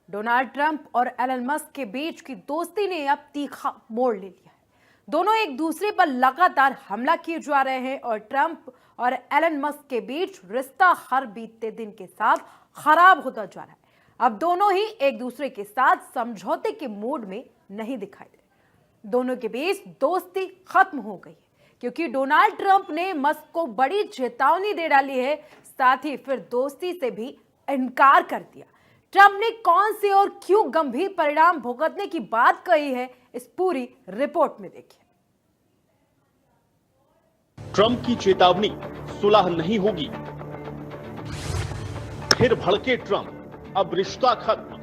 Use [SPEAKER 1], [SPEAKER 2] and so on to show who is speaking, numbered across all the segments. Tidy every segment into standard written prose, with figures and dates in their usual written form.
[SPEAKER 1] Donald Trump और Elon Musk के बीच की दोस्ती ने अब तीखा मोड़ ले लिया है। दोनों एक दूसरे पर लगातार हमला किए जा रहे हैं और ट्रंप और एलन मस्क के बीच रिश्ता हर बीतते दिन के साथ खराब होता जा रहा है। अब दोनों ही एक दूसरे के साथ समझौते के मूड में नहीं दिखाई दे रहे। दोनों के बीच दोस्ती खत्म हो गई है क्योंकि डोनाल्ड ट्रंप ने मस्क को बड़ी चेतावनी दे डाली है, साथ ही फिर दोस्ती से भी इनकार कर दिया। ट्रंप ने कौन से और क्यों गंभीर परिणाम भुगतने की बात कही है, इस पूरी रिपोर्ट में देखिए।
[SPEAKER 2] ट्रंप की चेतावनी, सुलह नहीं होगी। फिर भड़के ट्रंप, अब रिश्ता खत्म।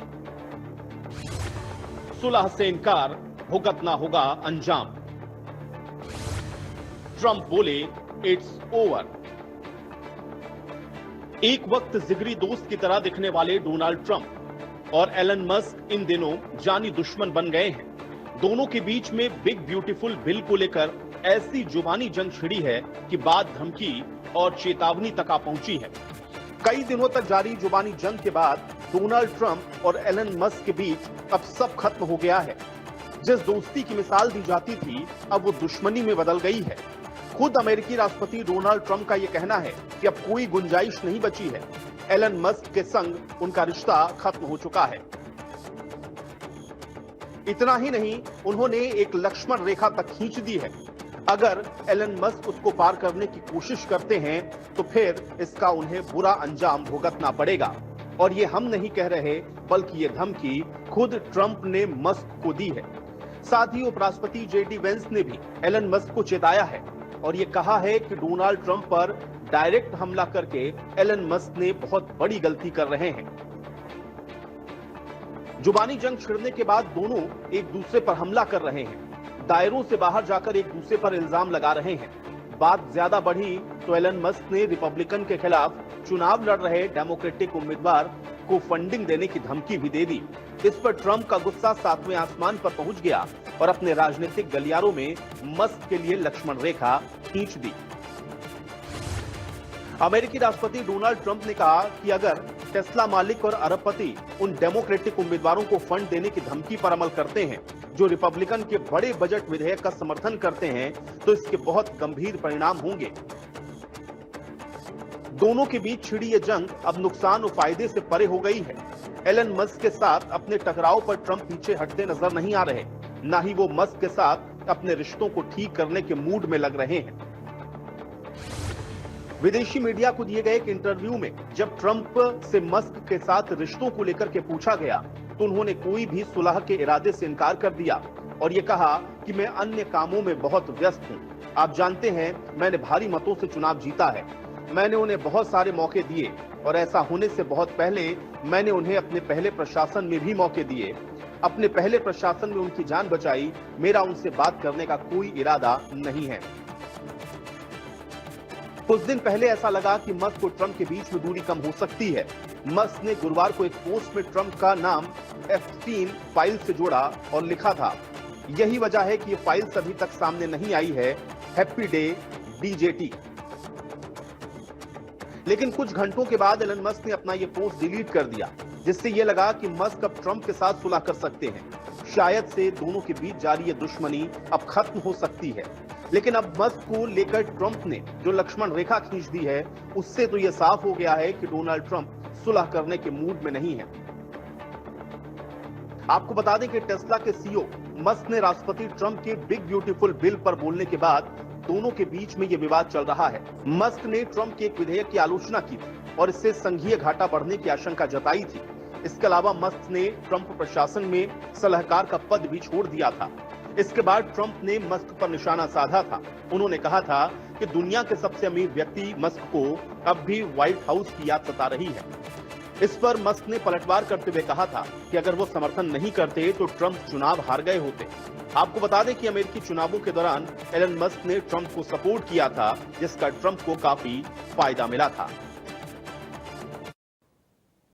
[SPEAKER 2] सुलह से इनकार, भुगतना होगा अंजाम। ट्रंप बोले, इट्स ओवर। एक वक्त जिगरी दोस्त की तरह दिखने वाले डोनाल्ड ट्रंप और एलन मस्क इन दिनों जानी दुश्मन बन गए हैं। दोनों के बीच में बिग ब्यूटीफुल बिल को लेकर ऐसी जुबानी जंग छिड़ी है कि बात धमकी और चेतावनी तक आ पहुंची है। कई दिनों तक जारी जुबानी जंग के बाद डोनाल्ड ट्रंप और एलन मस्क के बीच अब सब खत्म हो गया है। जिस दोस्ती की मिसाल दी जाती थी, अब वो दुश्मनी में बदल गई है। खुद अमेरिकी राष्ट्रपति डोनाल्ड ट्रंप का यह कहना है कि अब कोई गुंजाइश नहीं बची है। एलन मस्क के संग उनका रिश्ता खत्म हो चुका है। इतना ही नहीं, उन्होंने एक लक्ष्मण रेखा तक खींच दी है। अगर एलन मस्क उसको पार करने की कोशिश करते हैं तो फिर इसका उन्हें बुरा अंजाम भुगतना पड़ेगा। और ये हम नहीं कह रहे, बल्कि ये धमकी खुद ट्रंप ने मस्क को दी है। साथ ही उपराष्ट्रपति जेडी वेंस ने भी एलन मस्क को चेताया है और ये कहा है कि डोनाल्ड ट्रंप पर डायरेक्ट हमला करके एलन मस्क ने बहुत बड़ी गलती कर रहे हैं। जुबानी जंग छिड़ने के बाद दोनों एक दूसरे पर हमला कर रहे हैं। दायरों से बाहर जाकर एक दूसरे पर इल्जाम लगा रहे हैं। बात ज्यादा बढ़ी तो एलन मस्क ने रिपब्लिकन के खिलाफ चुनाव लड़ रहे डेमोक्रेटिक उम्मीदवार को फंडिंग देने की धमकी भी दे दी। इस पर ट्रंप का गुस्सा सातवें आसमान पर पहुंच गया और अपने राजनीतिक गलियारों में मस्क के लिए लक्ष्मण रेखा खींच दी। अमेरिकी राष्ट्रपति डोनाल्ड ट्रंप ने कहा कि अगर टेस्ला मालिक और अरबपति उन डेमोक्रेटिक उम्मीदवारों को फंड देने की धमकी पर अमल करते हैं जो रिपब्लिकन के बड़े बजट विधेयक का समर्थन करते हैं, तो इसके बहुत गंभीर परिणाम होंगे। दोनों के बीच छिड़ी ये जंग अब नुकसान और फायदे से परे हो गई है। एलन मस्क के साथ अपने टकराव पर ट्रंप पीछे हटते नजर नहीं आ रहे, ना ही वो मस्क के साथ अपने रिश्तों को ठीक करने के मूड में लग रहे हैं। विदेशी मीडिया को दिए गए एक इंटरव्यू में जब ट्रंप से मस्क के साथ रिश्तों को लेकर के पूछा गया तो उन्होंने कोई भी सुलह के इरादे से इनकार कर दिया और ये कहा कि मैं अन्य कामों में बहुत व्यस्त हूं। आप जानते हैं, मैंने भारी मतों से चुनाव जीता है। मैंने उन्हें बहुत सारे मौके दिए और ऐसा होने से बहुत पहले मैंने उन्हें अपने पहले प्रशासन में भी मौके दिए। अपने पहले प्रशासन में उनकी जान बचाई। मेरा उनसे बात करने का कोई इरादा नहीं है। कुछ दिन पहले ऐसा लगा कि मस्क और ट्रंप के बीच में दूरी कम हो सकती है। मस्क ने गुरुवार को एक पोस्ट में ट्रंप का नाम एप्स्टीन फाइल से जोड़ा और लिखा था, यही वजह है कि ये फाइल अभी तक सामने नहीं आई है। Happy day DJT. लेकिन कुछ घंटों के बाद एलन मस्क ने अपना ये पोस्ट डिलीट कर दिया, जिससे ये लगा कि मस्क अब ट्रंप के साथ सुलह कर सकते हैं। शायद से दोनों के बीच जारी ये दुश्मनी अब खत्म हो सकती है। लेकिन अब मस्क को लेकर ट्रंप ने जो लक्ष्मण रेखा खींच दी है, उससे तो यह साफ हो गया है कि डोनाल्ड ट्रंप सुलह करने के मूड में नहीं है। आपको बता दें कि टेस्ला के सीईओ मस्क ने राष्ट्रपति ट्रंप के बिग ब्यूटीफुल बिल पर बोलने के बाद दोनों के बीच में यह विवाद चल रहा है। मस्क ने ट्रंप के एक विधेयक की आलोचना की थी और इससे संघीय घाटा बढ़ने की आशंका जताई थी। इसके अलावा मस्क ने ट्रंप प्रशासन में सलाहकार का पद भी छोड़ दिया था। इसके बाद ट्रंप ने मस्क पर निशाना साधा था। उन्होंने कहा था कि दुनिया के सबसे अमीर व्यक्ति मस्क को अब भी व्हाइट हाउस की याद सता रही है। इस पर मस्क ने पलटवार करते हुए कहा था कि अगर वो समर्थन नहीं करते तो ट्रंप चुनाव हार गए होते। आपको बता दें कि अमेरिकी चुनावों के दौरान एलन मस्क ने ट्रंप को सपोर्ट किया था, जिसका ट्रंप को काफी फायदा मिला था।